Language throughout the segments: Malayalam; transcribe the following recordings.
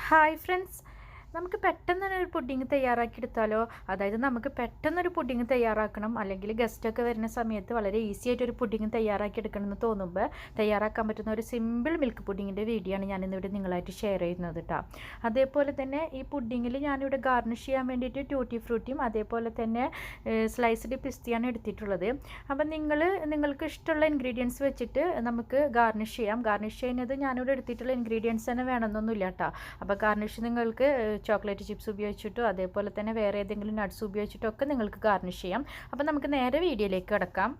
ഹായ് ഫ്രണ്ട്സ്, നമുക്ക് പെട്ടെന്ന് ഒരു പുഡിങ് തയ്യാറാക്കിയെടുത്താലോ? അതായത് നമുക്ക് പെട്ടെന്നൊരു പുഡിങ് തയ്യാറാക്കണം, അല്ലെങ്കിൽ ഗസ്റ്റൊക്കെ വരുന്ന സമയത്ത് വളരെ ഈസി ആയിട്ടൊരു പുഡിങ് തയ്യാറാക്കിയെടുക്കണം എന്ന് തോന്നുമ്പോൾ തയ്യാറാക്കാൻ പറ്റുന്ന ഒരു സിമ്പിൾ മിൽക്ക് പുഡിങ്ങിൻ്റെ വീഡിയോ ആണ് ഞാനിന്നിവിടെ നിങ്ങളായിട്ട് ഷെയർ ചെയ്യുന്നത് കേട്ടോ. അതേപോലെ തന്നെ ഈ പുഡിങ്ങിൽ ഞാനിവിടെ ഗാർണിഷ് ചെയ്യാൻ വേണ്ടിയിട്ട് ട്യൂട്ടി ഫ്രൂട്ടിയും അതേപോലെ തന്നെ സ്ലൈസ്ഡ് പിസ്തയാണ് എടുത്തിട്ടുള്ളത്. അപ്പം നിങ്ങൾക്ക് ഇഷ്ടമുള്ള ഇൻഗ്രീഡിയൻസ് വെച്ചിട്ട് നമുക്ക് ഗാർണിഷ് ചെയ്യാം. ഗാർണിഷ് ചെയ്യുന്നത് ഞാനിവിടെ എടുത്തിട്ടുള്ള ഇൻഗ്രീഡിയൻസ് തന്നെ വേണമെന്നൊന്നുമില്ല കേട്ടോ. അപ്പോൾ ഗാർണിഷ് നിങ്ങൾക്ക് ചോക്ലേറ്റ് ചിപ്സ് ഉപയോഗിച്ചിട്ടോ അതേപോലെ തന്നെ വേറെ ഏതെങ്കിലും നട്ട്സ് ഉപയോഗിച്ചിട്ടോ ഒക്കെ നിങ്ങൾക്ക് ഗാർണിഷ് ചെയ്യാം. അപ്പോൾ നമുക്ക് നേരെ വീഡിയോയിലേക്ക് കിടക്കാം.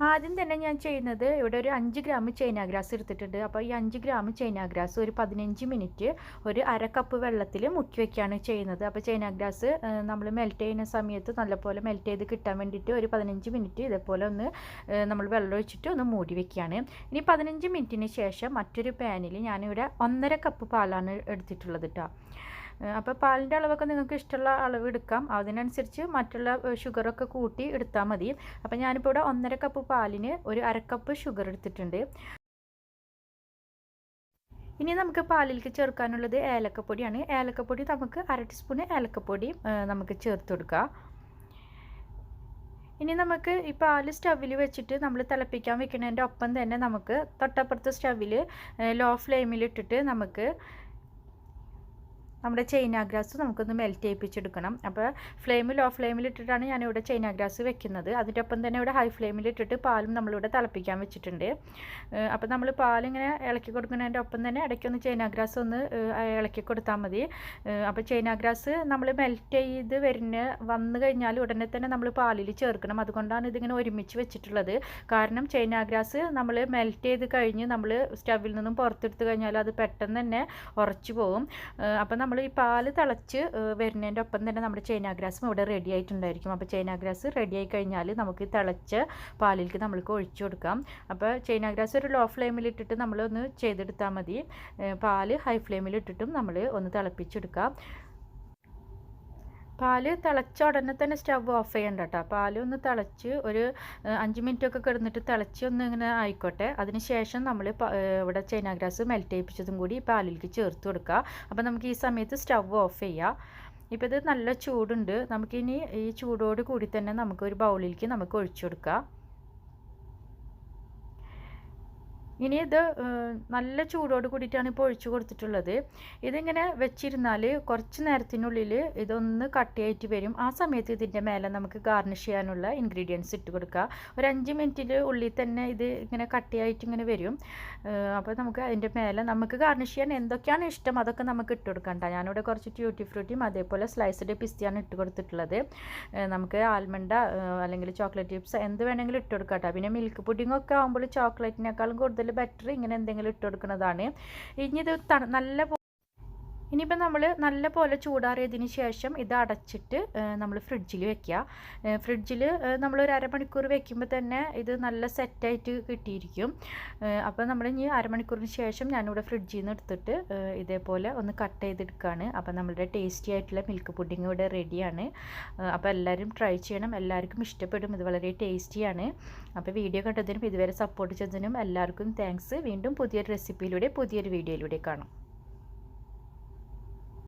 ആദ്യം തന്നെ ഞാൻ ചെയ്യുന്നത് ഇവിടെ ഒരു 5 ഗ്രാം ചൈന ഗ്രാസ് എടുത്തിട്ടുണ്ട്. അപ്പോൾ ഈ 5 ഗ്രാം ചൈന ഗ്രാസ് ഒരു 15 മിനിറ്റ് ഒരു അര കപ്പ് വെള്ളത്തിൽ മുക്കി വയ്ക്കുകയാണ് ചെയ്യുന്നത്. അപ്പോൾ ചൈന ഗ്രാസ് നമ്മൾ മെൽറ്റ് ചെയ്യുന്ന സമയത്ത് നല്ലപോലെ മെൽറ്റ് ചെയ്ത് കിട്ടാൻ വേണ്ടിയിട്ട് ഒരു 15 മിനിറ്റ് ഇതേപോലെ ഒന്ന് നമ്മൾ വെള്ളം ഒഴിച്ചിട്ട് ഒന്ന് മൂടി വയ്ക്കുകയാണ്. ഇനി 15 മിനിറ്റിന് ശേഷം മറ്റൊരു പാനിൽ ഞാനിവിടെ 1.5 കപ്പ് പാലാണ് എടുത്തിട്ടുള്ളത് കേട്ടോ. അപ്പോൾ പാലിൻ്റെ അളവൊക്കെ നിങ്ങൾക്ക് ഇഷ്ടമുള്ള അളവ് എടുക്കാം, അതിനനുസരിച്ച് മറ്റുള്ള ഷുഗറൊക്കെ കൂട്ടി എടുത്താൽ മതി. അപ്പോൾ ഞാനിപ്പോൾ ഇവിടെ 1.5 കപ്പ് പാലിന് ഒരു അരക്കപ്പ് ഷുഗർ എടുത്തിട്ടുണ്ട്. ഇനി നമുക്ക് പാലിലേക്ക് ചേർക്കാനുള്ളത് ഏലക്കപ്പൊടിയാണ്. ഏലക്കപ്പൊടി നമുക്ക് 1/2 ടീസ്പൂൺ ഏലക്കപ്പൊടി നമുക്ക് ചേർത്ത് കൊടുക്കാം. ഇനി നമുക്ക് ഈ പാല് സ്റ്റവിൽ വെച്ചിട്ട് നമ്മൾ തിളപ്പിക്കാൻ വെക്കുന്നതിൻ്റെ ഒപ്പം തന്നെ നമുക്ക് തൊട്ടപ്പുറത്തെ സ്റ്റവിൽ ലോ ഫ്ലെയിമിലിട്ടിട്ട് നമുക്ക് നമ്മുടെ ചൈന ഗ്രാസ് നമുക്കൊന്ന് മെൽറ്റ് ചെയ്യിപ്പിച്ചെടുക്കണം. അപ്പോൾ ലോ ഫ്ലെയിമിലിട്ടിട്ടാണ് ഞാനിവിടെ ചൈന ഗ്രാസ് വെക്കുന്നത്. അതിൻ്റെ ഒപ്പം തന്നെ ഇവിടെ ഹൈ ഫ്ലെയിമിലിട്ടിട്ട് പാലും നമ്മളിവിടെ തിളപ്പിക്കാൻ വെച്ചിട്ടുണ്ട്. അപ്പോൾ നമ്മൾ പാലിങ്ങനെ ഇളക്കി കൊടുക്കുന്നതിൻ്റെ ഒപ്പം തന്നെ ഇടയ്ക്കൊന്ന് ചൈന ഗ്രാസ് ഒന്ന് ഇളക്കി കൊടുത്താൽ മതി. അപ്പോൾ ചൈന ഗ്രാസ് നമ്മൾ മെൽറ്റ് ചെയ്ത് വന്നു കഴിഞ്ഞാൽ ഉടനെ തന്നെ നമ്മൾ പാലിൽ ചേർക്കണം. അതുകൊണ്ടാണ് ഇതിങ്ങനെ ഒരുമിച്ച് വെച്ചിട്ടുള്ളത്. കാരണം ചൈന ഗ്രാസ് നമ്മൾ മെൽറ്റ് ചെയ്ത് കഴിഞ്ഞ് നമ്മൾ സ്റ്റവിൽ നിന്നും പുറത്തെടുത്ത് കഴിഞ്ഞാൽ അത് പെട്ടെന്ന് തന്നെ ഉറച്ചു പോകും. അപ്പോൾ നമ്മൾ ഈ പാല് തിളച്ച് വരുന്നതിൻ്റെ ഒപ്പം തന്നെ നമ്മുടെ ചൈന ഗ്രാസും ഇവിടെ റെഡി ആയിട്ടുണ്ടായിരിക്കും. അപ്പോൾ ചൈന ഗ്രാസ് റെഡി ആയി കഴിഞ്ഞാൽ നമുക്ക് തിളച്ച പാലിലേക്ക് നമ്മൾക്ക് ഒഴിച്ചു കൊടുക്കാം. അപ്പോൾ ചൈന ഗ്രാസ് ഒരു ലോ ഫ്ലെയിമിലിട്ടിട്ട് നമ്മളൊന്ന് ചെയ്തെടുത്താൽ മതി. പാല് ഹൈ ഫ്ലെയിമിലിട്ടിട്ടും നമ്മൾ ഒന്ന് തിളപ്പിച്ചെടുക്കാം. പാല് തിളച്ച ഉടനെ തന്നെ സ്റ്റവ് ഓഫ് ചെയ്യണ്ട കേട്ടോ. പാല് ഒന്ന് തിളച്ച് ഒരു 5 മിനിറ്റൊക്കെ കിടന്നിട്ട് തിളച്ച് ഒന്ന് ഇങ്ങനെ ആയിക്കോട്ടെ. അതിന് ശേഷം നമ്മൾ ഇവിടെ ചൈന ഗ്രാസ് മെൽറ്റ് ചെയ്യിപ്പിച്ചതും കൂടി ഈ പാലിലേക്ക് ചേർത്ത് കൊടുക്കുക. അപ്പോൾ നമുക്ക് ഈ സമയത്ത് സ്റ്റവ് ഓഫ് ചെയ്യാം. ഇപ്പോൾ ഇത് നല്ല ചൂടുണ്ട്. നമുക്കിനി ഈ ചൂടോട് കൂടി തന്നെ നമുക്കൊരു ബൗളിലേക്ക് നമുക്ക് ഒഴിച്ചു കൊടുക്കാം. ഇനി ഇത് നല്ല ചൂടോട് കൂടിയിട്ടാണ് ഇപ്പോൾ ഒഴിച്ചു കൊടുത്തിട്ടുള്ളത്. ഇതിങ്ങനെ വെച്ചിരുന്നാൽ കുറച്ച് നേരത്തിനുള്ളിൽ ഇതൊന്ന് കട്ടിയായിട്ട് വരും. ആ സമയത്ത് ഇതിൻ്റെ മേലെ നമുക്ക് ഗാർണിഷ് ചെയ്യാനുള്ള ഇൻഗ്രീഡിയൻസ് ഇട്ട് കൊടുക്കുക. ഒരു 5 മിനിറ്റിൻ്റെ ഉള്ളിൽ തന്നെ ഇത് ഇങ്ങനെ കട്ടിയായിട്ട് ഇങ്ങനെ വരും. അപ്പോൾ നമുക്ക് അതിൻ്റെ മേലെ നമുക്ക് ഗാർണിഷ് ചെയ്യാൻ എന്തൊക്കെയാണ് ഇഷ്ടം അതൊക്കെ നമുക്ക് ഇട്ട് കൊടുക്കണ്ട. ഞാനിവിടെ കുറച്ച് ട്യൂട്ടി ഫ്രൂട്ടിയും അതേപോലെ സ്ലൈസ്ഡ് പിസ്തയാണ് ഇട്ട് കൊടുത്തിട്ടുള്ളത്. നമുക്ക് ആൽമണ്ട അല്ലെങ്കിൽ ചോക്ലേറ്റ് ചിപ്സ് എന്ത് വേണമെങ്കിലും ഇട്ട് കൊടുക്കാം കേട്ടോ. പിന്നെ മിൽക്ക് പുഡിംഗ് ഒക്കെ ആകുമ്പോൾ ചോക്ലേറ്റിനേക്കാളും കൂടുതൽ ബെറ്റർ ഇങ്ങനെ എന്തെങ്കിലും ഇട്ട് കൊടുക്കുന്നതാണ്. ഇനി ഇത് ഇനിയിപ്പോൾ നമ്മൾ നല്ല പോലെ ചൂടാറിയതിന് ശേഷം ഇത് അടച്ചിട്ട് നമ്മൾ ഫ്രിഡ്ജിൽ വെക്കുക. ഫ്രിഡ്ജിൽ നമ്മളൊരു അരമണിക്കൂർ വെക്കുമ്പോൾ തന്നെ ഇത് നല്ല സെറ്റായിട്ട് കിട്ടിയിരിക്കും. അപ്പോൾ നമ്മൾ ഇനി അരമണിക്കൂറിന് ശേഷം ഞാനിവിടെ ഫ്രിഡ്ജിൽ നിന്ന് എടുത്തിട്ട് ഇതേപോലെ ഒന്ന് കട്ട് ചെയ്തെടുക്കുകയാണ്. അപ്പോൾ നമ്മളുടെ ടേസ്റ്റി ആയിട്ടുള്ള മിൽക്ക് പുഡിംഗ് ഇവിടെ റെഡിയാണ്. അപ്പോൾ എല്ലാവരും ട്രൈ ചെയ്യണം, എല്ലാവർക്കും ഇഷ്ടപ്പെടും. ഇത് വളരെ ടേസ്റ്റിയാണ്. അപ്പോൾ വീഡിയോ കണ്ടതിനും ഇതുവരെ സപ്പോർട്ട് ചെയ്തതിനും എല്ലാവർക്കും താങ്ക്സ്. വീണ്ടും പുതിയൊരു റെസിപ്പിയിലൂടെ പുതിയൊരു വീഡിയോയിലൂടെ കാണാം.